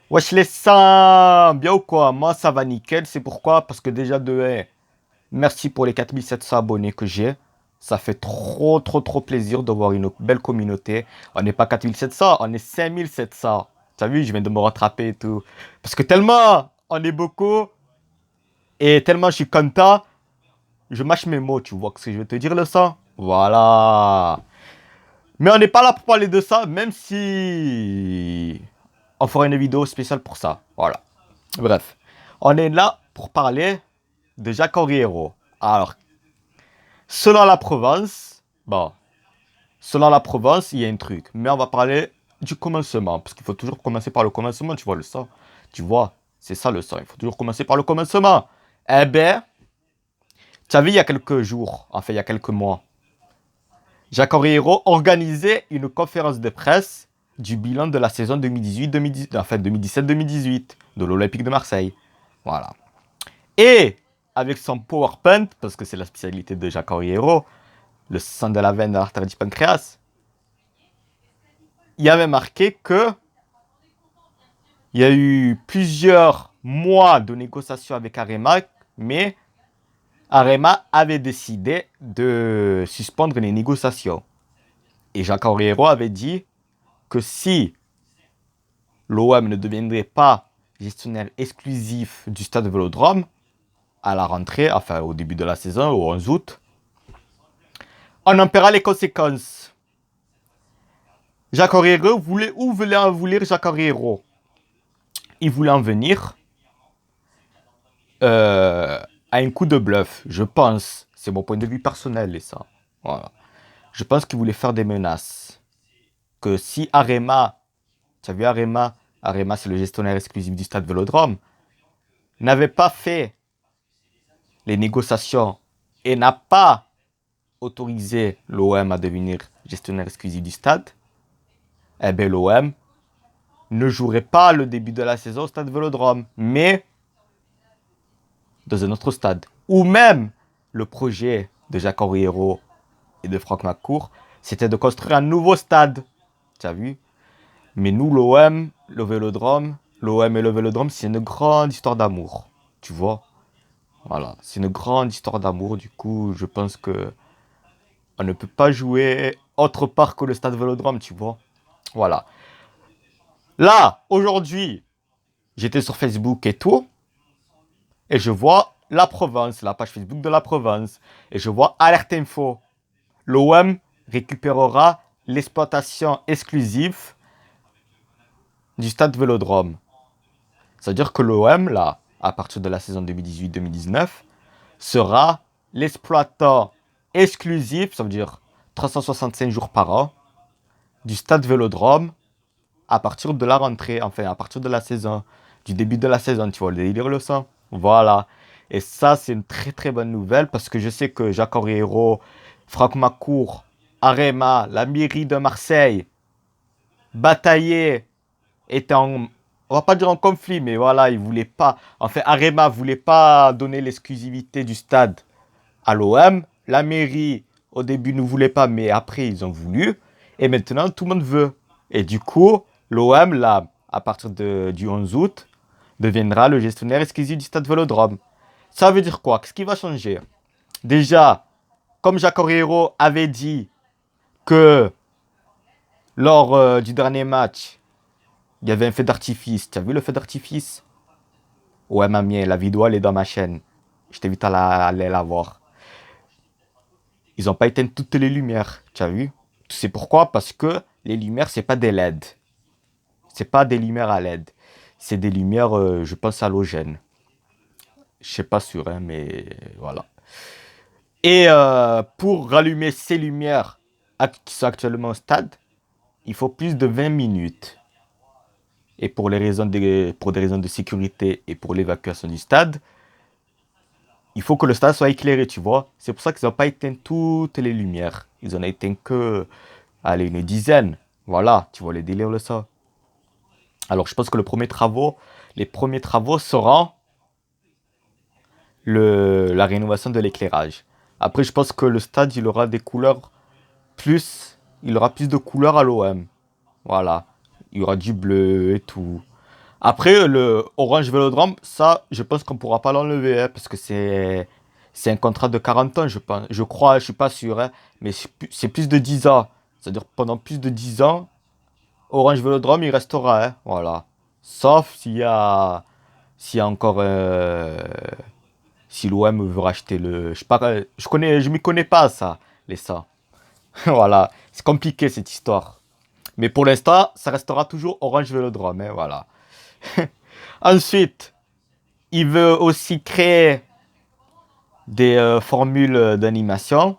Wesh les seins, bien ou quoi? Moi ça va nickel, c'est pourquoi? Parce que déjà de hey, merci pour les 4700 abonnés que j'ai. Ça fait trop plaisir de voir une belle communauté. On n'est pas 4700, on est 5700. T'as vu, je viens de me rattraper et tout. Parce que tellement on est beaucoup et tellement je suis content, je mâche mes mots, tu vois ce que je veux te dire le sang? Voilà. Mais on n'est pas là pour parler de ça, même si on fera une vidéo spéciale pour ça. Voilà. Bref, on est là pour parler de Jacques Henriero. Alors, selon la Provence, bon, selon la Provence, il y a un truc. Mais on va parler du commencement. Parce qu'il faut toujours commencer par le commencement, tu vois le sang. Tu vois, c'est ça le sang. Il faut toujours commencer par le commencement. Eh ben, tu as vu il y a quelques jours, enfin il y a quelques mois, Jacques Henriero organisait une conférence de presse du bilan de la saison 2018-2018, enfin 2017-2018 de l'Olympique de Marseille. Voilà. Et avec son PowerPoint, parce que c'est la spécialité de Jacques Henriero, le sang de la veine de l'artère du pancréas, il y avait marqué que il y a eu plusieurs mois de négociations avec Arema, mais Arema avait décidé de suspendre les négociations. Et Jacques Henriero avait dit que si l'OM ne deviendrait pas gestionnaire exclusif du stade Vélodrome à la rentrée, enfin au début de la saison, au 11 août, on en paiera les conséquences. Jacques Henriero voulait, où voulait en venir Jacques Henriero? Il voulait en venir à un coup de bluff, je pense. C'est mon point de vue personnel, et ça. Voilà. Je pense qu'il voulait faire des menaces. Que si Arema, tu as vu Arema, Arema c'est le gestionnaire exclusif du stade Vélodrome, n'avait pas fait les négociations et n'a pas autorisé l'OM à devenir gestionnaire exclusif du stade, eh bien l'OM ne jouerait pas le début de la saison au stade Vélodrome, mais dans un autre stade. Ou même le projet de Jacques Henriero et de Franck McCourt, c'était de construire un nouveau stade. Tu as vu? Mais nous, l'OM, le Vélodrome, l'OM et le Vélodrome, c'est une grande histoire d'amour. Tu vois? Voilà, c'est une grande histoire d'amour. Du coup, je pense que on ne peut pas jouer autre part que le stade Vélodrome, tu vois? Voilà. Là, aujourd'hui, j'étais sur Facebook et tout, et je vois la Provence, la page Facebook de la Provence, et je vois Alerte Info. L'OM récupérera l'exploitation exclusive du stade Vélodrome. C'est-à-dire que l'OM, là, à partir de la saison 2018-2019, sera l'exploitant exclusif, ça veut dire 365 jours par an, du stade Vélodrome à partir de la rentrée, enfin à partir de la saison, du début de la saison, tu vois, le délire le sang. Voilà. Et ça, c'est une très bonne nouvelle parce que je sais que Jacques Henriero, Franck McCourt, Arema, la mairie de Marseille, bataillaient, étaient en, on va pas dire en conflit, mais voilà, ils voulaient pas, enfin Arema voulait pas donner l'exclusivité du stade à l'OM. La mairie, au début, ne voulait pas, mais après, ils ont voulu. Et maintenant, tout le monde veut. Et du coup, l'OM, là, à partir du 11 août, deviendra le gestionnaire exclusif du stade Vélodrome. Ça veut dire quoi? Qu'est-ce qui va changer? Déjà, comme Jacques Henriero avait dit que lors du dernier match, il y avait un feu d'artifice. Tu as vu le feu d'artifice? Ouais, mamie, la vidéo, elle est dans ma chaîne. Je t'invite à aller la voir. Ils n'ont pas éteint toutes les lumières, tu as vu? C'est pourquoi? Parce que les lumières, c'est pas des LED. C'est pas des lumières à LED. C'est des lumières, je pense, halogènes. Je sais pas sûr, hein, mais voilà. Et pour rallumer ces lumières qui sont actuellement au stade, il faut plus de 20 minutes. Et pour pour des raisons de sécurité et pour l'évacuation du stade, il faut que le stade soit éclairé, tu vois. C'est pour ça qu'ils n'ont pas éteint toutes les lumières. Ils en ont éteint que, allez, une dizaine. Voilà, tu vois les délires de ça. Alors, je pense que les premiers travaux seront la rénovation de l'éclairage. Après, je pense que le stade, il aura des couleurs il aura plus de couleurs à l'OM. Voilà. Il y aura du bleu et tout. Après, le Orange Vélodrome, ça, je pense qu'on pourra pas l'enlever, hein, parce que c'est un contrat de 40 ans, je pense. Je crois, je suis pas sûr, hein, mais c'est plus de 10 ans. C'est-à-dire pendant plus de 10 ans, Orange Vélodrome, il restera, hein, voilà. Sauf s'il y a encore si l'OM veut racheter le je sais pas je m'y connais pas ça, les ça. Voilà, c'est compliqué cette histoire. Mais pour l'instant, ça restera toujours Orange Vélodrome, hein, voilà. Ensuite, il veut aussi créer des formules d'animation.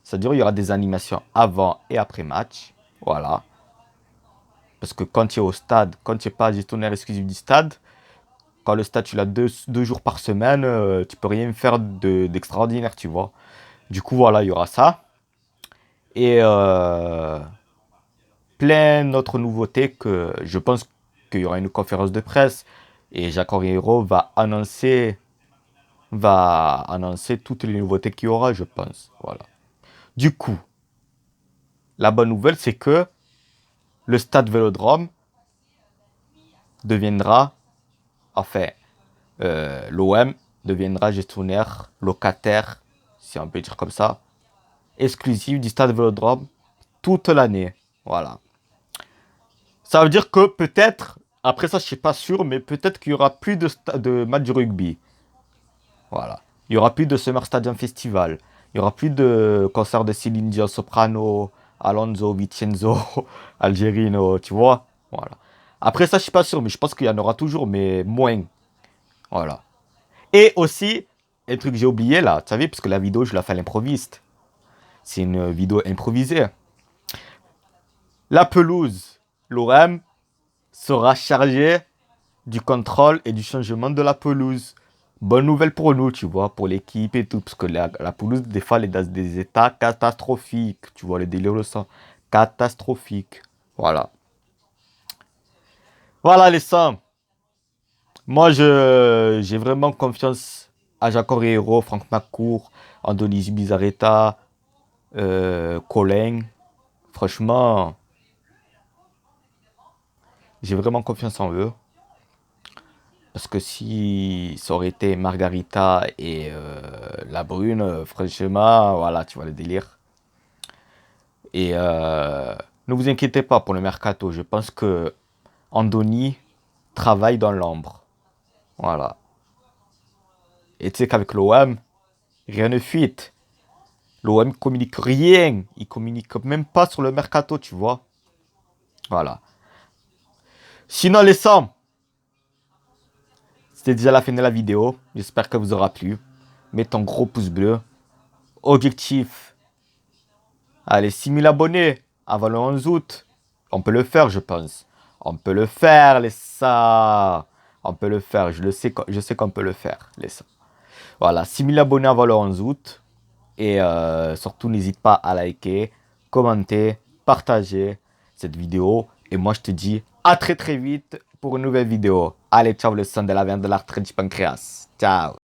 C'est-à-dire, il y aura des animations avant et après match. Voilà. Parce que quand tu es au stade, quand tu n'es pas gestionnaire exclusif du stade, quand le stade, tu l'as deux jours par semaine, tu peux rien faire d'extraordinaire, tu vois. Du coup, voilà, il y aura ça. Et plein d'autres nouveautés que je pense qu'il y aura une conférence de presse. Et Jacques Henriero va annoncer toutes les nouveautés qu'il y aura, je pense. Voilà. Du coup, la bonne nouvelle, c'est que le stade Vélodrome deviendra, enfin, l'OM deviendra gestionnaire, locataire, si on peut dire comme ça, exclusif du stade Vélodrome toute l'année. Voilà. Ça veut dire que peut-être, après ça, je suis pas sûr, mais peut-être qu'il y aura plus de matchs de rugby. Voilà. Il y aura plus de Summer Stadium Festival. Il y aura plus de concerts de Céline Dion, Soprano, Alonso, Vincenzo, Algerino, tu vois. Voilà. Après ça, je suis pas sûr, mais je pense qu'il y en aura toujours, mais moins. Voilà. Et aussi, un truc que j'ai oublié là, tu savais, parce que la vidéo, je la fais à l'improviste. C'est une vidéo improvisée. La pelouse, l'OM, sera chargée du contrôle et du changement de la pelouse. Bonne nouvelle pour nous, tu vois, pour l'équipe et tout, parce que la pelouse, des fois, elle est dans des états catastrophiques. Tu vois, le délire le sang. Catastrophique. Voilà. Voilà les sangs. Moi, j'ai vraiment confiance à Jacques Henriero, Franck McCourt, Andoni Bizarreta, Colin. Franchement, j'ai vraiment confiance en eux. Parce que si ça aurait été Margarita et la brune, franchement, voilà, tu vois le délire. Et ne vous inquiétez pas pour le mercato. Je pense que Andoni travaille dans l'ombre. Voilà. Et tu sais qu'avec l'OM, rien ne fuite. L'OM communique rien. Il communique même pas sur le mercato, tu vois. Voilà. Sinon, les 100, c'était déjà la fin de la vidéo. J'espère que vous aura plu. Mettez un gros pouce bleu. Objectif. Allez, 6000 abonnés avant le 11 août. On peut le faire, je pense. On peut le faire, les ça. On peut le faire. Je sais qu'on peut le faire, les ça. Voilà, 6000 abonnés avant le 11 août. Et surtout, n'hésite pas à liker, commenter, partager cette vidéo. Et moi, je te dis à très très vite pour une nouvelle vidéo. Allez, ciao le son de la viande de l'artère du pancréas. Ciao.